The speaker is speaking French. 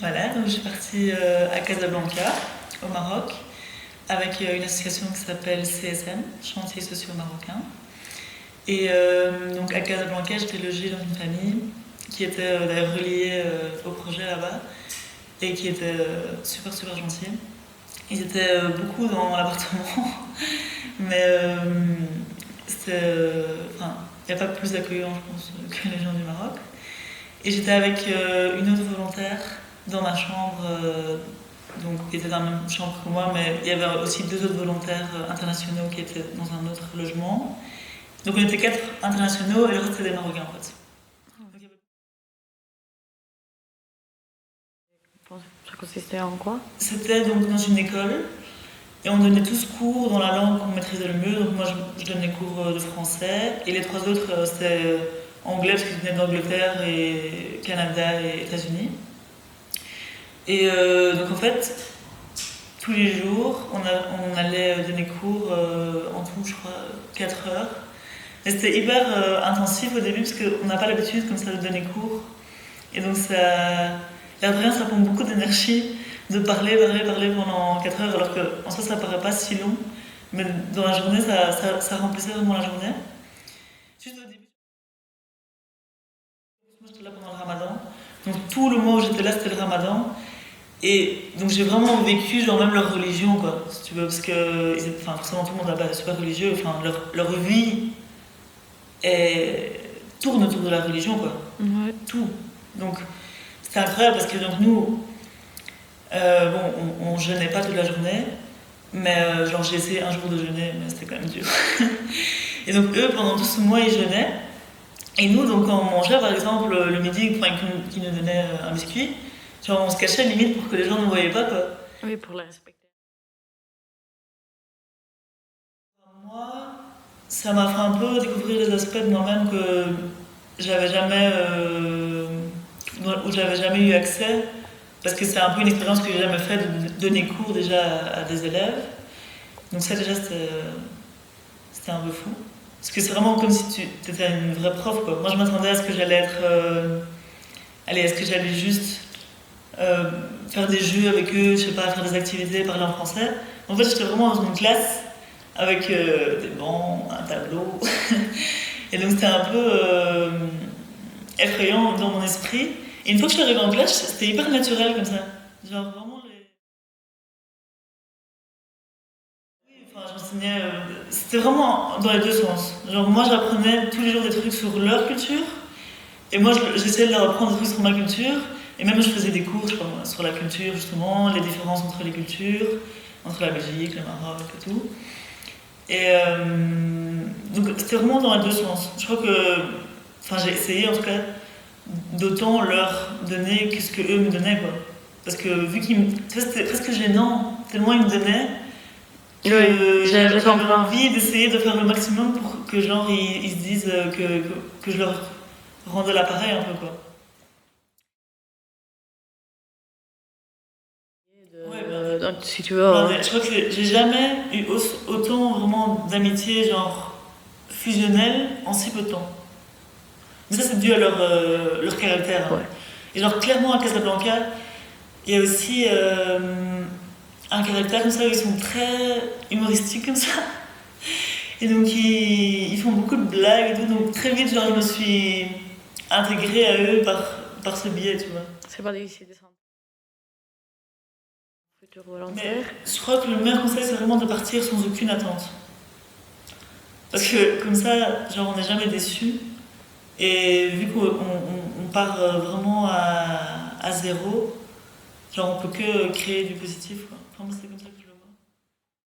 Voilà, donc je suis partie à Casablanca, au Maroc, avec une association qui s'appelle CSM, Chantiers Sociaux Marocains. Et donc à Casablanca, j'étais logée dans une famille qui était d'ailleurs reliée au projet là-bas et qui était super super gentille. Ils étaient beaucoup dans l'appartement, mais enfin, il n'y a pas plus accueillant, je pense, que les gens du Maroc. Et j'étais avec une autre volontaire dans ma chambre, donc qui était dans la même chambre que moi, mais il y avait aussi deux autres volontaires internationaux qui étaient dans un autre logement. Donc on était 4 internationaux et le reste c'était des Marocains en fait. Ça consistait en quoi? C'était donc dans une école et on donnait tous cours dans la langue qu'on maîtrisait le mieux. Donc moi je donnais cours de français et les 3 autres c'était anglais parce qu'ils venaient d'Angleterre et Canada et États-Unis. Et donc en fait, tous les jours, on allait donner cours en tout, je crois, 4 heures. Et c'était hyper intensif au début parce qu'on n'a pas l'habitude comme ça de donner cours. Et donc ça, l'air de rien, ça prend beaucoup d'énergie de parler pendant 4 heures, alors qu'en soi ça paraît pas si long. Mais dans la journée, ça remplissait vraiment la journée. Juste au début, moi j'étais là pendant le ramadan. Donc tout le mois où j'étais là, c'était le ramadan. Et donc j'ai vraiment vécu genre même leur religion quoi, si tu veux, parce que enfin, forcément tout le monde là-bas est super religieux, enfin leur vie tourne autour de la religion quoi, Ouais. tout. Donc c'était incroyable parce que donc nous, bon on jeûnait pas toute la journée, mais genre j'ai essayé un jour de jeûner, mais c'était quand même dur. Et donc eux pendant tout ce mois ils jeûnaient, et nous donc quand on mangeait par exemple le midi, enfin qu'ils nous donnaient un biscuit, genre on se cachait limite pour que les gens ne voyaient pas quoi. Oui, pour les respecter. Moi, ça m'a fait un peu découvrir des aspects de moi-même que j'avais jamais, où j'avais jamais eu accès, parce que c'est un peu une expérience que j'ai jamais faite de donner cours déjà à des élèves. Donc ça déjà c'était un peu fou. Parce que c'est vraiment comme si tu étais une vraie prof quoi. Moi je m'attendais à ce que j'allais être, allez, est-ce que j'allais juste faire des jeux avec eux, je sais pas, faire des activités, parler en français. En fait j'étais vraiment dans une classe avec des bancs, un tableau. Et donc c'était un peu effrayant dans mon esprit. Et une fois que je suis arrivée en classe, c'était hyper naturel comme ça. Genre vraiment les... Oui, enfin j'enseignais... c'était vraiment dans les deux sens. Genre moi j'apprenais tous les jours des trucs sur leur culture. Et moi j'essayais de leur apprendre des trucs sur ma culture. Et même je faisais des cours, je crois, sur la culture justement, les différences entre les cultures, entre la Belgique, le Maroc et tout. Et donc c'était vraiment dans les deux sens. Je crois que, enfin j'ai essayé en tout cas d'autant leur donner que ce que eux me donnaient quoi. Parce que vu qu'ils me, tu vois, c'était presque gênant tellement ils me donnaient que j'avais envie d'essayer de faire le maximum pour que genre ils se disent que je leur rendais l'appareil un peu quoi. Si tu veux. Non, mais je crois que j'ai jamais eu autant vraiment d'amitié genre fusionnelle en si peu de temps. Mais ça c'est dû à leur caractère. Hein. Ouais. Et genre clairement à Casablanca, il y a aussi un caractère comme ça où ils sont très humoristiques comme ça. Et donc ils font beaucoup de blagues et tout. Donc très vite genre je me suis intégrée à eux par ce biais, tu vois. C'est pas difficile de s'entendre. Futur Mais volontaire. je crois que le meilleur conseil c'est vraiment de partir sans aucune attente. Parce que comme ça, genre on n'est jamais déçu. Et vu qu'on part vraiment à zéro, genre on peut que créer du positif quoi. Enfin, moi, c'est comme ça que